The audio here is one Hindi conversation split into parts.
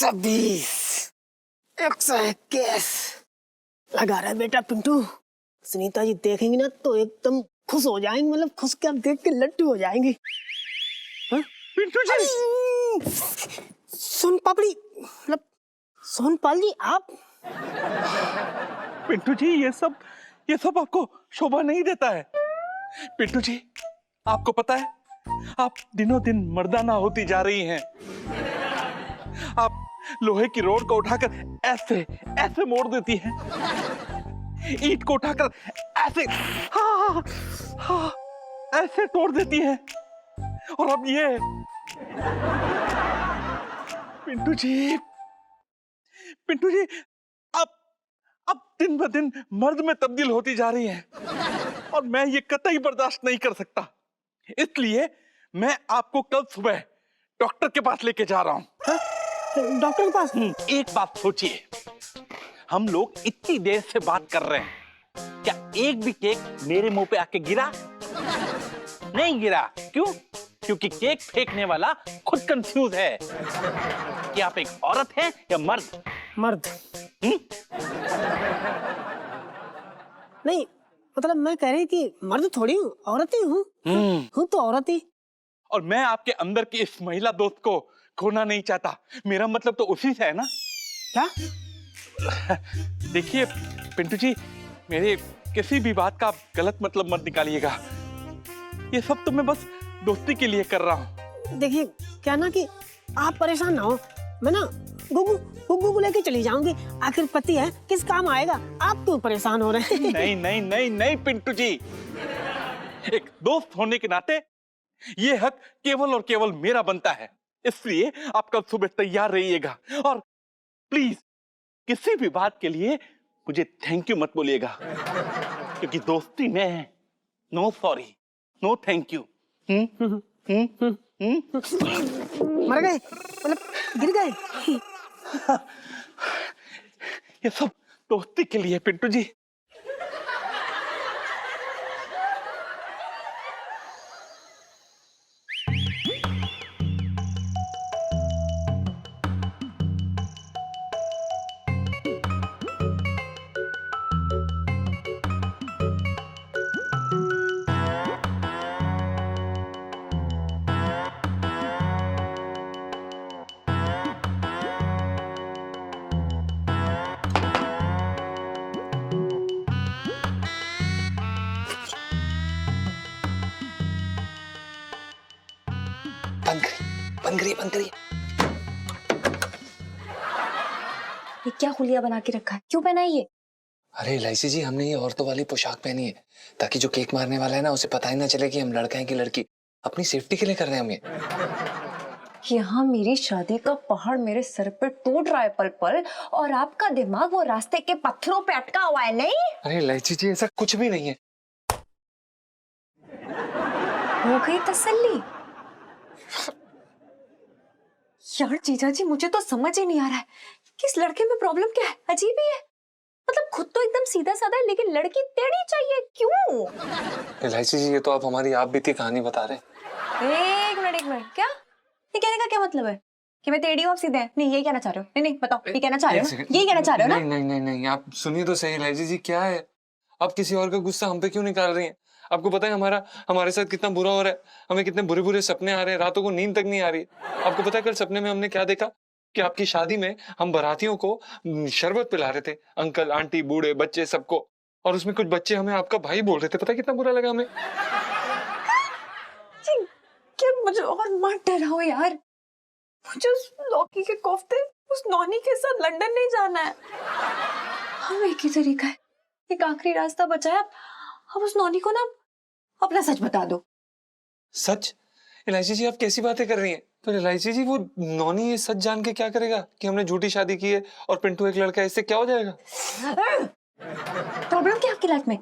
120, 121 लगा रहा है बेटा पिंटू। सुनीता जी देखेंगी ना तो एकदम खुश हो जाएंगी, मतलब खुश क्या देख के लट्टू हो जाएंगी। हाँ? पिंटू जी, सोन पापड़ी मतलब सोनपाल जी आप। पिंटू जी ये सब आपको शोभा नहीं देता है। पिंटू जी आपको पता है आप दिनों दिन मर्दाना होती जा रही हैं। आप लोहे की रोड को उठाकर ऐसे ऐसे मोड़ देती हैं, ईंट को उठाकर ऐसे हाँ हाँ ऐसे तोड़ देती हैं, और अब ये पिंटू जी अब दिन ब दिन मर्द में तब्दील होती जा रही हैं, और मैं ये कतई बर्दाश्त नहीं कर सकता। इसलिए मैं आपको कल सुबह डॉक्टर के पास लेके जा रहा हूं। डॉक्टर के पास? एक बात सोचिए, हम लोग इतनी देर से बात कर रहे हैं, क्या एक भी केक मेरे मुंह पे आके गिरा? नहीं गिरा। क्यों? क्योंकि केक फेंकने वाला खुद कंफ्यूज है कि आप एक औरत हैं या मर्द। मर्द। नहीं मतलब मैं कह रही थी मर्द थोड़ी हूँ, औरत ही हूँ। हूँ तो औरत ही। और मैं आपके अंदर की इस महिला दोस्त को खोना नहीं चाहता। मेरा मतलब तो उसी से है ना। क्या? देखिए पिंटू जी, मेरे किसी भी बात का आप गलत मतलब मत निकालिएगा। ये सब तो मैं बस दोस्ती के लिए कर रहा हूँ। देखिए क्या ना कि आप परेशान ना हो, मैं ना गुग्गू को लेके चली जाऊंगी। आखिर पति है, किस काम आएगा। आप क्यों परेशान हो रहे हैं? नहीं नहीं नहीं नहीं पिंटू जी, एक दोस्त होने के नाते ये हक केवल और केवल मेरा बनता है। इसलिए आप कल सुबह तैयार रहिएगा, और प्लीज किसी भी बात के लिए मुझे थैंक यू मत बोलिएगा, क्योंकि दोस्ती में है no sorry no thank you. मर गए मतलब गिर गए? ये सब दोस्ती के लिए पिंटू जी। बंद करिए। ये क्या हुलिया बना के रखा है? क्यों पहना है ये? अरे इलायची जी, हमने ये औरतों वाली पोशाक पहनी है ताकि जो केक मारने वाला है ना उसे पता ही ना चले कि हम लड़का हैं कि लड़की। अपनी सेफ्टी के लिए कर रहे हैं हम ये। यहाँ मेरी शादी का पहाड़ मेरे सर पे टूट रहा है पल पल, और आपका दिमाग वो रास्ते के पत्थरों पे अटका हुआ है। नहीं अरे इलायची जी, ऐसा कुछ भी नहीं है। हो गई तसल्ली? यार जीजा जी, मुझे तो समझ ही नहीं आ रहा है कि इस लड़के में प्रॉब्लम क्या है। अजीब ही है, मतलब खुद तो एकदम सीधा साधा है, लेकिन लड़की टेढ़ी चाहिए। क्यों? इलायची जी, ये तो आप हमारी आप बीती कहानी बता रहे हैं। एक मिनट, क्या ये कहने का क्या मतलब है कि मैं टेढ़ी हूँ आप सीधे हैं? नहीं ये कहना चाह रहे हो? नहीं बताओ, ये कहना चाह रहे हो? यही कहना चाह रहे हो ना? नहीं, आप सुनिए तो सही इलायची जी, क्या है आप किसी और का गुस्सा हम पे क्यों निकाल रही हैं? आपको पता है हमारे साथ कितना बुरा हो रहा है, हमें कितने बुरे बुरे सपने आ रहे हैं, रातों को नींद तक नहीं आ रही है। आपको पता है कल सपने में हमने क्या देखा कि आपकी शादी में हम बारातियों को शरबत पिला रहे थे, अंकल आंटी बूढ़े बच्चे सबको, और उसमें कुछ बच्चे हमें आपका भाई बोल रहे थे। पता है कितना बुरा लगा हमें। क्या मुझे और मत डराओ यार, मुझे उस लौकी के कोफ्ते उस नौनी के साथ लंदन नहीं जाना है। हम एक ही तरीका है, एक आखिरी रास्ता बचा है। अब उस नौनी को ना अपना सच बता दो। सच? इलायची जी, आप कैसी बातें कर रही हैं? तो इलायची जी, वो नौनी ये सच जान के क्या करेगा कि हमने झूठी शादी की है और पिंटू एक लड़का है, इससे क्या हो जाएगा? प्रॉब्लम क्या आपकी लाइफ में?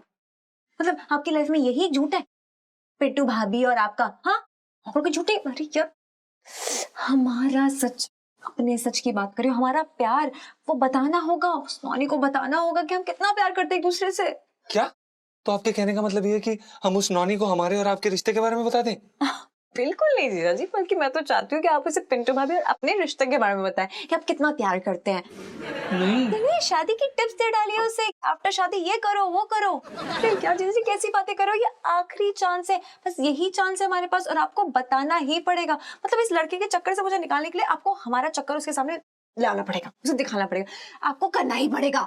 मतलब आपकी लाइफ में यही झूठ है, पिंटू भाभी और आपका? हाँ, और कोई झूठे? अरे यार, हमारा सच, अपने सच की बात करें, हमारा प्यार वो बताना होगा, उस नौनी को बताना होगा कि हम कितना प्यार करते हैं एक दूसरे से। क्या? तो आपके कहने का मतलब ये है कि हम उस नौनी को हमारे और आपके रिश्ते के बारे में बता दें? बिल्कुल नहीं जीजा जी, बल्कि मैं तो चाहती हूँ कि आप उसे पिंटू भाभी और अपने रिश्ते के बारे में बताएं कि आप कितना प्यार करते हैं। नहीं, शादी की टिप्स दे डालिए उसे, आफ्टर शादी ये करो वो करो। अरे क्या जीजा जी कैसी बातें करो, ये आखिरी चांस है, बस यही चांस है हमारे पास और आपको बताना ही पड़ेगा। मतलब इस लड़के के चक्कर से मुझे निकालने के लिए आपको हमारा चक्कर उसके सामने लाना पड़ेगा, उसे दिखाना पड़ेगा, आपको करना ही पड़ेगा।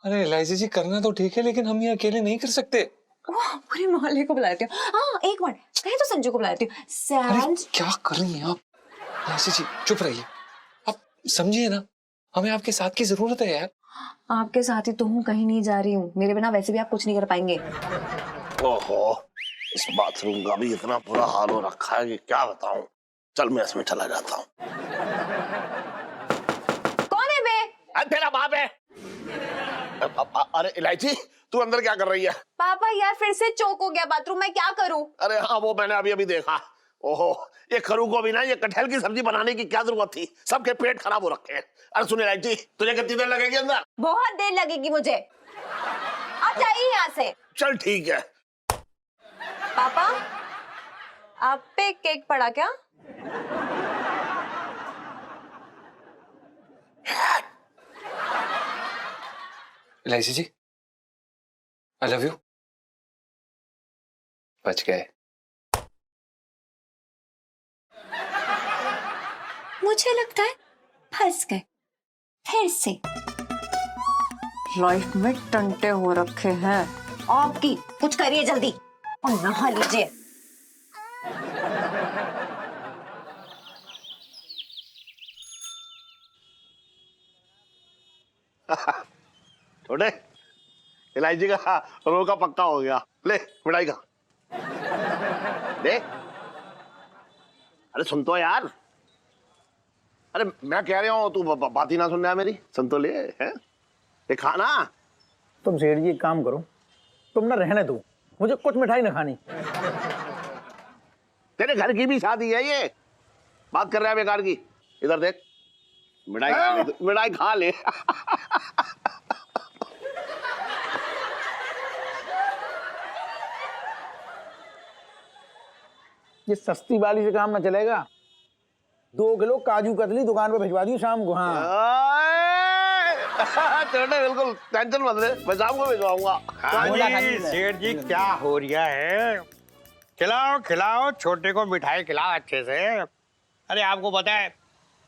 अरे एलाइजा जी करना तो ठीक है, लेकिन हम ये अकेले नहीं कर सकते। पूरे मोहल्ले को बुला लेती हूँ। हाँ एक मिनट, कहे तो संजू को बुला लेती हूँ। अरे क्या कर रही हैं आप? एलाइजा जी चुप रहिए, आप समझिए ना, हमें आपके साथ की जरूरत है यार। आपके साथ ही तो हूँ, कहीं नहीं जा रही हूँ, मेरे बिना वैसे भी आप कुछ नहीं कर पाएंगे। ओहो, इस बाथरूम का भी इतना बुरा हाल हो रखा है कि क्या बताऊं। चल मैं इसमें चला जाता हूँ। कौन है बे? तेरा बाप है। अरे इलायची, तू अंदर क्या कर रही है? पापा यार फिर से चोक हो गया बाथरूम में, क्या करूं? अरे हाँ, वो मैंने अभी अभी देखा। ओहो, ये खरू को भी ना ये कटहल की सब्जी बनाने की क्या जरूरत थी, सबके पेट खराब हो रखे हैं। अरे सुन इलायची, तुझे कितनी देर लगेगी अंदर? बहुत देर लगेगी मुझे, आप जाइए यहाँ से। चल ठीक है। पापा आप पे केक पड़ा क्या? Eliza ji I love you. बच गए। मुझे लगता है फंस गए फिर से। लाइफ में टंटे हो रखे हैं आपकी, कुछ करिए जल्दी और नहा लीजिए। छोटे, इलायची का रोका पक्का हो गया। ले मिठाई खा। ले। अरे सुन तो यार। अरे मैं कह रहा हूँ, तू बात ही ना सुन रहा है मेरी। सुन तो ले, है? ये खाना। तुम सेठ जी एक काम करो, तुम ना रहने दो, मुझे कुछ मिठाई ना खानी। तेरे घर की भी शादी है ये, बात कर रहा है बेकार की। इधर देख, मिठाई खा ले, मिठाई खा ले। ये सस्ती वाली से काम ना चलेगा। 2 किलो काजू कतली दुकान पे भिजवा दी शाम को। हाँ छोटे बिल्कुल टेंशन मत ले, मैं शाम को भिजवाऊंगा। सेठ जी क्या हो रहा है? खिलाओ खिलाओ छोटे को मिठाई खिलाओ अच्छे से। अरे आपको पता है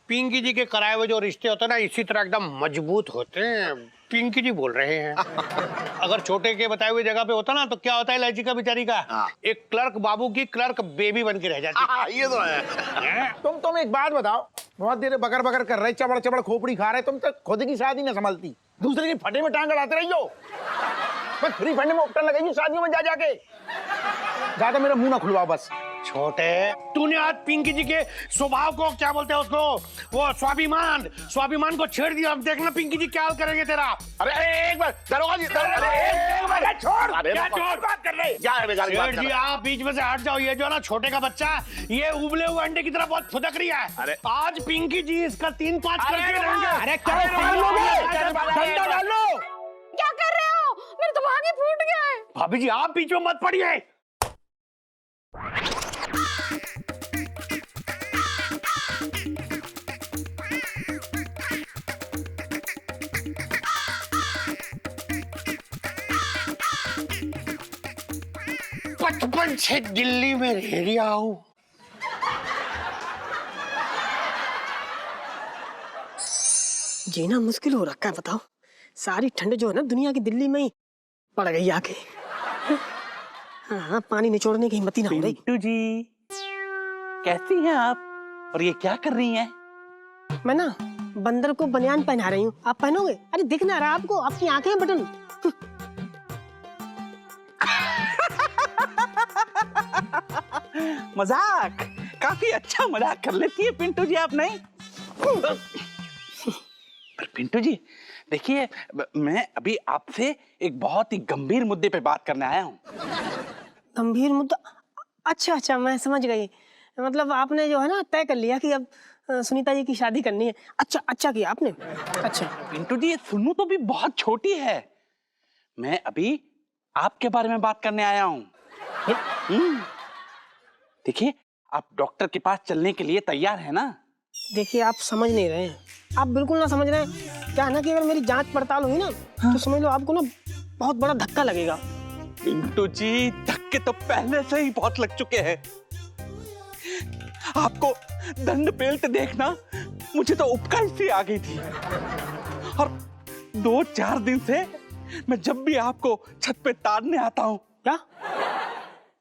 पिंकी जी के कराए हुए जो रिश्ते होते हैं ना, इसी तरह एकदम मजबूत होते हैं। पिंकी जी बोल रहे हैं। अगर छोटे के बताए हुए जगह पे होता ना तो क्या होता है इलायची का बेचारी का, एक क्लर्क बाबू की क्लर्क बेबी बन के रह जाती। ये तो है। तुम एक बात बताओ, बहुत देर बकर बकर कर रहे, चबड़ चबड़ खोपड़ी खा रहे, तुम तो खुद की शादी ना संभालती, दूसरे की फटे में टांग अड़ाते रही हो। बस फ्री फंड में उपटन लगाई शादियों में जा जाके। ज्यादा मेरा मुंह ना खुलवाओ बस। छोटे तूने आज पिंकी जी के स्वभाव को क्या बोलते हैं उसको, वो स्वाभिमान को छेड़ दिया। अब देखना पिंकी जी क्या करेंगे तेरा। अरे एक बार दरोगा जी, छोड़, अरे क्या छोड़ बात कर रहे? क्या है बेकार की बात कर जी रहे? आप बीच में से हट जाओ। ये जो ना छोटे का बच्चा, ये उबले हुए अंडे की तरह बहुत फुदक रही है। अरे आज पिंकी जी इसका 3-5 करके रहेंगे। अरे क्या ठंडा डाल लो। क्या कर रहे हो? मेरे दिमाग ही फूट गया है। भाभी जी आप बीच में मत पड़िए। बचपन से दिल्ली में रह रहा हूँ। जीना मुश्किल हो रखा है, बताओ। सारी ठंड जो है ना दुनिया की दिल्ली में ही पड़ गई आके। हाँ, पानी निचोड़ने की हिम्मत ही ना हो रही। पिंटू जी कैसी हैं आप, और ये क्या कर रही हैं? मैं ना बंदर को बनियान पहना रही हूँ, आप पहनोगे? अरे दिख ना रहा आपको, आपकी आंखें हैं बटन। मजाक, काफी अच्छा मजाक कर लेती है पिंटू जी आप। नहीं पर पिंटू जी देखिए, मैं अभी आपसे एक बहुत ही गंभीर मुद्दे पे बात करने आया हूँ। गंभीर मुद्दा? अच्छा, मैं समझ गई। मतलब आपने जो है ना तय कर लिया कि अब सुनीता जी की शादी करनी है। अच्छा किया आपने। अच्छा पिंटू जी, ये सुनू तो भी बहुत छोटी है। मैं अभी आपके बारे में बात करने आया हूँ। देखिए आप डॉक्टर के पास चलने के लिए तैयार है ना? देखिए आप समझ नहीं रहे हैं, आप बिल्कुल ना समझ रहे हैं। क्या है ना कि अगर मेरी जांच पड़ताल हुई ना तो समझ लो आपको ना बहुत बड़ा धक्का लगेगा। पिंटू जी, धक्के तो पहले से ही बहुत लग चुके हैं। आपको दंड पेल्ट देखना मुझे तो उपकाई सी आ गई थी। और 2-4 दिन से मैं जब भी आपको छत पे ताड़ने आता हूँ, क्या?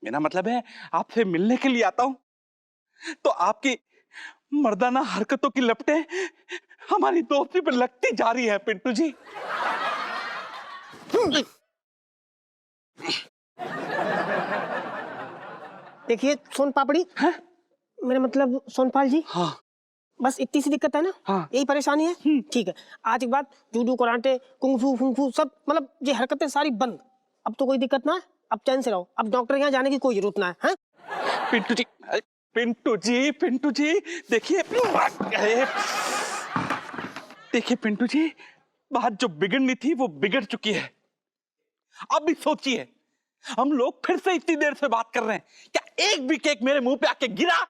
मेरा मतलब है आपसे मिलने के लिए आता हूँ, तो आपकी मर्दाना हरकतों की लपटें हमारी दोस्ती पर लगती जा रही है पिंटू जी। देखिए सोन पापड़ी, मेरा मतलब सोनपाल जी, हाँ बस इतनी सी दिक्कत है ना? हाँ। यही परेशानी है? ठीक है, आज के बाद जूडो कराटे कुंफू फुंफू सब मतलब ये हरकतें सारी बंद। अब तो कोई दिक्कत ना है, अब चैन से रहो, अब डॉक्टर के यहाँ जाने की कोई जरूरत ना है। हाँ? पिंटू जी, पिंटू जी, देखिए पिंटू जी, बात जो बिगड़नी थी वो बिगड़ चुकी है। अब भी सोचिए, हम लोग फिर से इतनी देर से बात कर रहे हैं, क्या एक भी केक मेरे मुंह पे आके गिरा?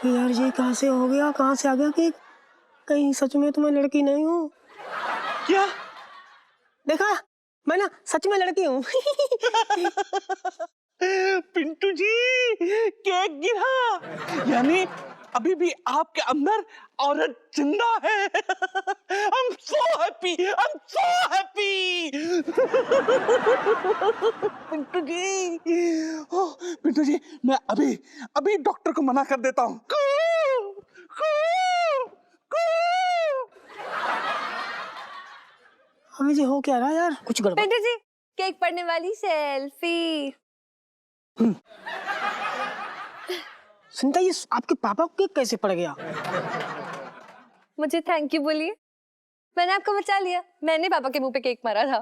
यार ये कहाँ से हो गया, कहाँ से आ गया कि कहीं सच में तो मैं लड़की नहीं हूँ? क्या? देखा, मैं ना सच में लड़की हूँ। पिंटू जी, केक गिरा, यानी अभी भी आपके अंदर औरत जिंदा है। I'm so happy, I'm so happy। Pintu ji, ओह, पिंटू जी, मैं अभी डॉक्टर को मना कर देता हूँ। अभी ये हो क्या रहा है यार, कुछ गड़बड़। पिंटू जी, केक पड़ने वाली सेल्फी। सुनता, ये आपके पापा को केक कैसे पड़ गया? मुझे थैंक यू बोलिए, मैंने आपको बचा लिया। मैंने पापा के मुंह पे केक मारा था।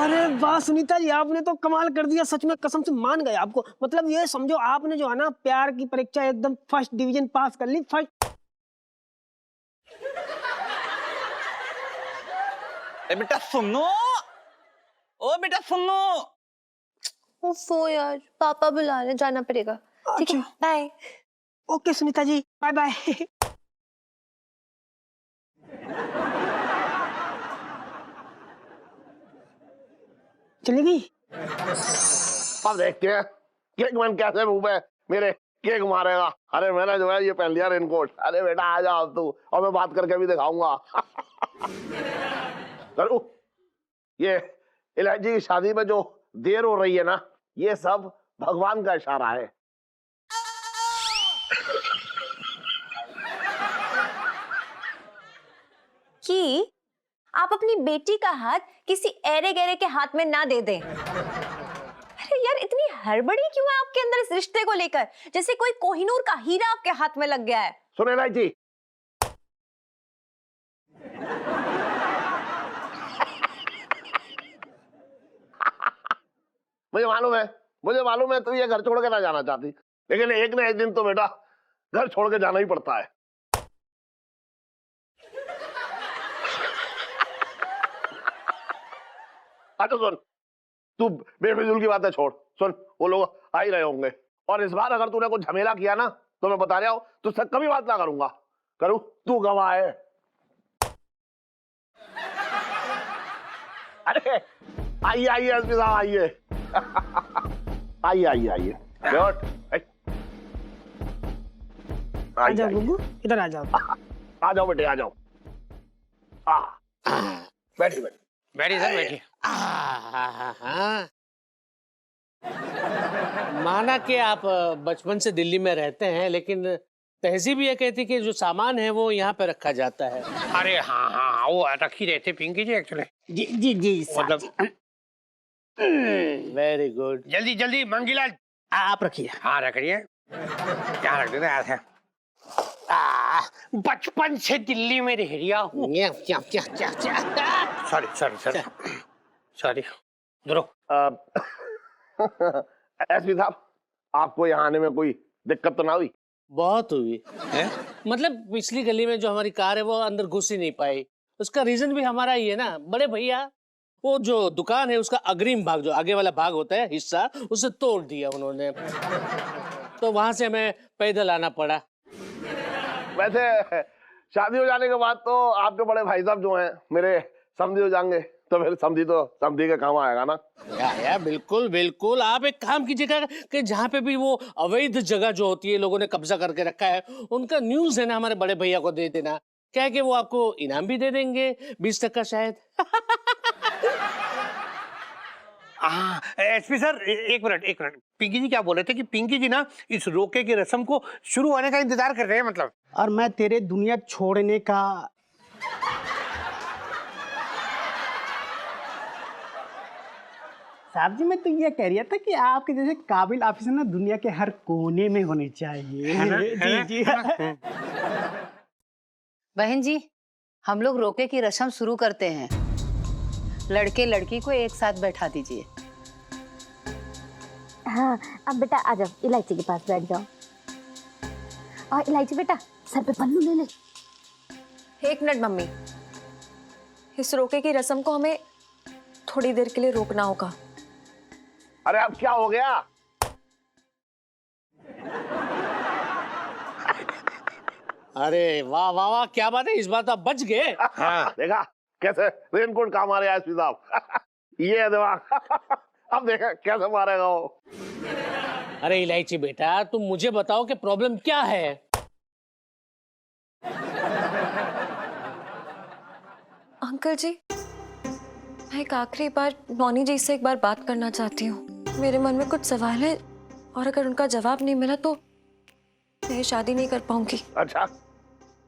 अरे वाह सुनीता जी, आपने तो कमाल कर दिया, सच में कसम से मान गए आपको। मतलब ये समझो आपने जो है ना प्यार की परीक्षा एकदम फर्स्ट डिवीजन पास कर ली। फर्स्ट बेटा सुनो, ओ बेटा सुनो। ओफो यार, पापा बुला रहे, जाना पड़ेगा। ठीक है, bye. Okay Sunita ji, bye bye. चली गई। अब देखते हैं केक मन कैसे मुंह पे मेरे केक मारेगा। अरे मैंने जो है ये पहन लिया रेनकोट। अरे बेटा आ जाओ तू, और मैं बात करके भी दिखाऊंगा। करूं? ये इलायची की शादी में जो देर हो रही है ना, ये सब भगवान का इशारा है। कि आप अपनी बेटी का हाथ किसी ऐरे गहरे के हाथ में ना दे दें। अरे यार, इतनी हड़बड़ी क्यों है आपके अंदर इस रिश्ते को लेकर, जैसे कोई कोहिनूर का हीरा आपके हाथ में लग गया है। सुन इलायची, मुझे मालूम है तू ये घर छोड़ के ना जाना चाहती, लेकिन एक ना एक दिन तो बेटा घर छोड़ के जाना ही पड़ता है। अच्छा सुन, तू बेफिजूल की बातें छोड़। सुन, वो लोग आ ही रहे होंगे, और इस बार अगर तूने कुछ झमेला किया ना तो मैं बता रहा हूं तुझसे कभी बात ना करूंगा। करूं? तू गवाह है। अरे आइए आइए एसपी साहब, आइए। आइए आइए आइए, बैठ। आ जाओ गुग्गू, इधर आ जाओ। आ जाओ बेटे, आ जाओ। बैठिए बैठिए। बैठिए सर, बैठिए। माना कि आप बचपन से दिल्ली में रहते हैं, लेकिन तहजीब ये कहती कि जो सामान है वो यहाँ पे रखा जाता है। अरे हाँ हाँ हाँ, वो रखी रहते पिंकी जी एक्चुअली। जी जी जी मतलब वेरी गुड। जल्दी जल्दी मंगीलाल, आप रखिए। हाँ रख रही है। क्या रख देते ऐसे? बचपन से दिल्ली में रह रिया हूँ। सॉरी सॉरी सॉरी सॉरी, धरो। एसपी साहब, आपको यहाँ आने में कोई दिक्कत तो ना हुई? बहुत हुई है? मतलब पिछली गली में जो हमारी कार है वो अंदर घुस ही नहीं पाई। उसका रीजन भी हमारा ही है ना, बड़े भैया वो जो दुकान है उसका अग्रिम भाग, जो आगे वाला भाग होता है हिस्सा, उसे तोड़ दिया उन्होंने। तो वहां से हमें पैदल आना पड़ा। वैसे शादी हो जाने के बाद तो आपके बड़े भाई साहब जो हैं मेरे समधी हो जाएंगे, तो फिर समधी के काम आएगा ना। या बिल्कुल बिल्कुल। आप एक काम कीजिएगा कि जहाँ पे भी वो अवैध जगह जो होती है लोगों ने कब्जा करके रखा है, उनका न्यूज़ है ना हमारे बड़े भैया को दे देना। क्या है कि वो आपको इनाम भी दे देंगे 20% शायद। हाँ एसपी सर, एक मिनट। पिंकी जी क्या बोल रहे थे कि पिंकी जी ना इस रोके की रस्म को शुरू होने का इंतजार कर रहे हैं, मतलब। और मैं तेरे दुनिया छोड़ने का। साहब जी, मैं तो ये कह रहा था कि आपके जैसे काबिल ऑफिसर ना दुनिया के हर कोने में होने चाहिए। जी जी। बहन जी, हम लोग रोके की रस्म शुरू करते हैं। लड़के लड़की को एक साथ बैठा दीजिए। हाँ, अब बेटा आ जाओ, इलायची के पास बैठ जाओ। और इलायची बेटा, सर पे पल्लू ले ले। एक मिनट मम्मी, इस रोके की रस्म को हमें थोड़ी देर के लिए रोकना होगा। अरे अब क्या हो गया? अरे वाह वाह वाह, क्या बात है, इस बार तो आप बच गए। हाँ, देखा कैसे रेनकोट काम आ रहे हैं एसपी साहब। ये है दिमाग। अब देखा कैसे मारेगा वो। अरे इलायची बेटा, तुम मुझे बताओ कि प्रॉब्लम क्या है। अंकल जी, मैं एक आखिरी बार नौनी जी से एक बार बात करना चाहती हूँ। मेरे मन में कुछ सवाल है और अगर उनका जवाब नहीं मिला तो मैं शादी नहीं कर पाऊंगी। अच्छा,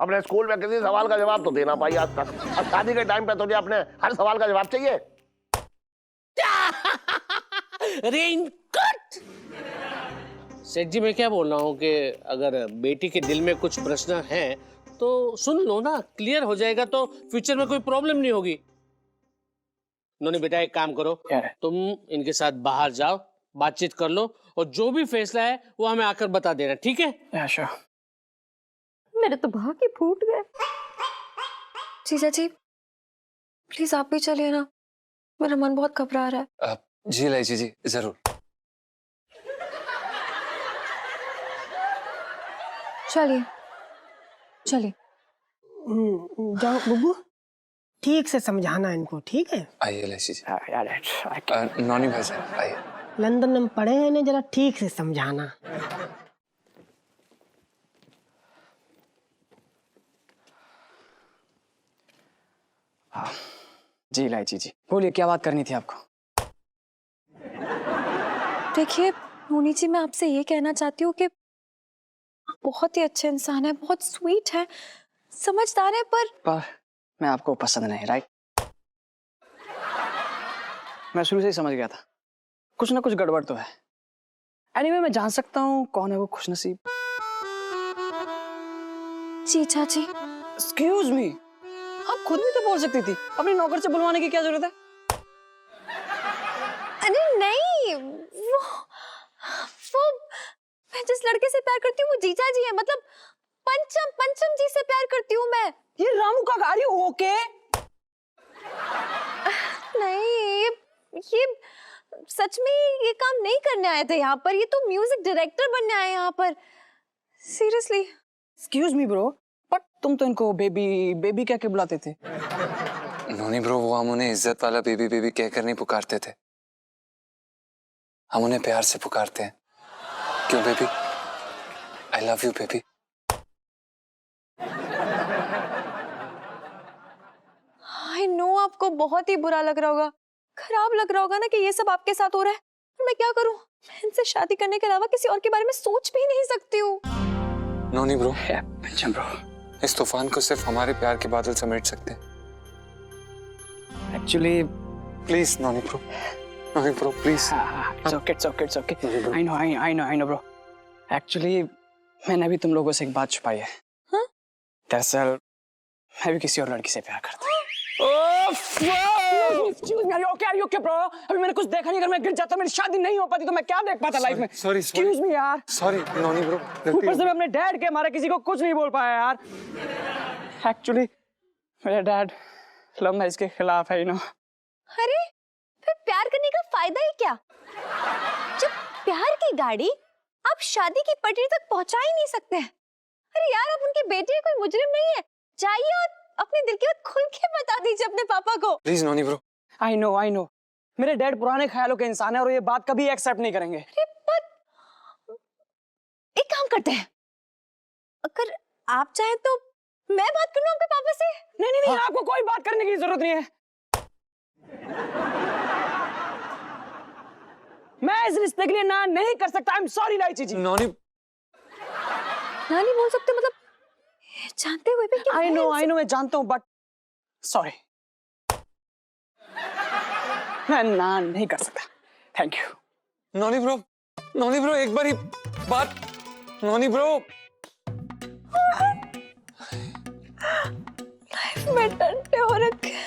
अपने स्कूल में किसी सवाल का जवाब तो देना पाई आज तक, अब शादी के टाइम पे तुझे अपने हर सवाल का जवाब चाहिए? रेनकोट। सेठ जी, मैं क्या बोल रहा हूँ कि अगर बेटी के दिल में कुछ प्रश्न हैं तो सुन लो ना, क्लियर हो जाएगा तो फ्यूचर में कोई प्रॉब्लम नहीं होगी। नोनी बेटा, एक काम करो, तुम इनके साथ बाहर जाओ, बातचीत कर लो और जो भी फैसला है वो हमें आकर बता देना, ठीक है? मेरे तो भाग ही फूट गए। जीजा जी, प्लीज आप भी चलिए ना, मेरा मन बहुत घबरा रहा है। जी इलायची जी, जरूर। चलिए चलिए। जाओ बुब्बू, ठीक से समझाना इनको, ठीक है? आइए इलायची जी। नौनी भाई साहब आइए। लंदन में पढ़े हैं, इन्हें जरा ठीक से समझाना। हाँ जी इलायची जी, बोलिए क्या बात करनी थी आपको? देखिए नोनी जी, मैं आपसे ये कहना चाहती हूँ कि बहुत ही अच्छे इंसान है, बहुत स्वीट है, समझदार है, पर मैं आपको पसंद नहीं, राइट? मैं शुरू से ही समझ गया था कुछ ना कुछ गड़बड़ तो है। एनीवे, मैं जान सकता हूँ कौन है वो खुशनसीब? जीजा जी। एक्सक्यूज मी, आप खुद भी तो बोल सकती थी, अपनी नौकर से बुलवाने की क्या जरूरत है? अरे नहीं, वो मैं जिस लड़के से प्यार करती हूँ वो जीजा जी है, मतलब पंचम जी से प्यार करती हूँ मैं। ये रामू का गाड़ी ओके? नहीं, ये सच में ये काम नहीं करने आए थे यहाँ पर, ये तो म्यूजिक डायरेक्टर बनने आए यहाँ पर, seriously. Excuse me bro, but तुम तो इनको बेबी कह के बुलाते थे। नोनी ब्रो, वो हम उन्हें इज्जत वाला बेबी बेबी कहकर नहीं पुकारते थे, हम उन्हें प्यार से पुकारते हैं। क्यों baby? I love you baby. I know आपको बहुत ही बुरा लग रहा होगा, खराब लग रहा होगा ना कि ये सब आपके साथ हो रहा है, पर मैं क्या करूं, मैं इनसे शादी करने के अलावा किसी और के बारे में सोच भी नहीं सकती हूँ। नोनी ब्रो, इस तूफान को सिर्फ हमारे प्यार के बादल समेट सकते हैं। Actually please noni bro, please. It's okay. I know, bro. Actually, मैंने भी तुम लोगों से एक बात छुपाई है। दरअसल मैं भी किसी और लड़की से प्यार करता हूँ। Are you okay, bro? अभी मैंने कुछ देखा नहीं, अगर मैं गिर जाता मेरी शादी नहीं हो पाती तो मैं क्या देख पाता लाइफ में? Excuse me यार। Sorry नोनी ब्रो। ऊपर से मैं अपने डैड के मारे किसी को कुछ नहीं बोल पाया यार। Actually मेरे डैड लव मैरिज के खिलाफ है, you know. अरे फिर प्यार करने का फायदा ही क्या? जब प्यार की गाड़ी आप शादी की पटरी तक पहुंचा ही नहीं सकते। अरे यार, आप उनके बेटे कोई मुजरिम नहीं है। जाइए और अपने दिल की बात खुल के बता दीजिए अपने पापा को। Please Noni bro. I know मेरे डैड पुराने ख्यालों के इंसान है और ये बात कभी एक्सेप्ट नहीं करेंगे। अरे पर एक काम करते हैं, अगर आप चाहें तो मैं बात कर लूं आपके पापा से। नहीं, आपको कोई बात करने की जरूरत नहीं है। मैं इस रिश्ते के लिए ना नहीं कर सकता। आई एम सॉरी इलायची जी। नॉनी नानी बोल सकते मतलब जानते हुए भी आई नो मैं जानता हूँ, बट सॉरी, मैं ना नहीं कर सकता। Thank you. नॉनी ब्रो एक बार ही बात। नॉनी ब्रो, लाइफ में टंटे हो रखे हैं।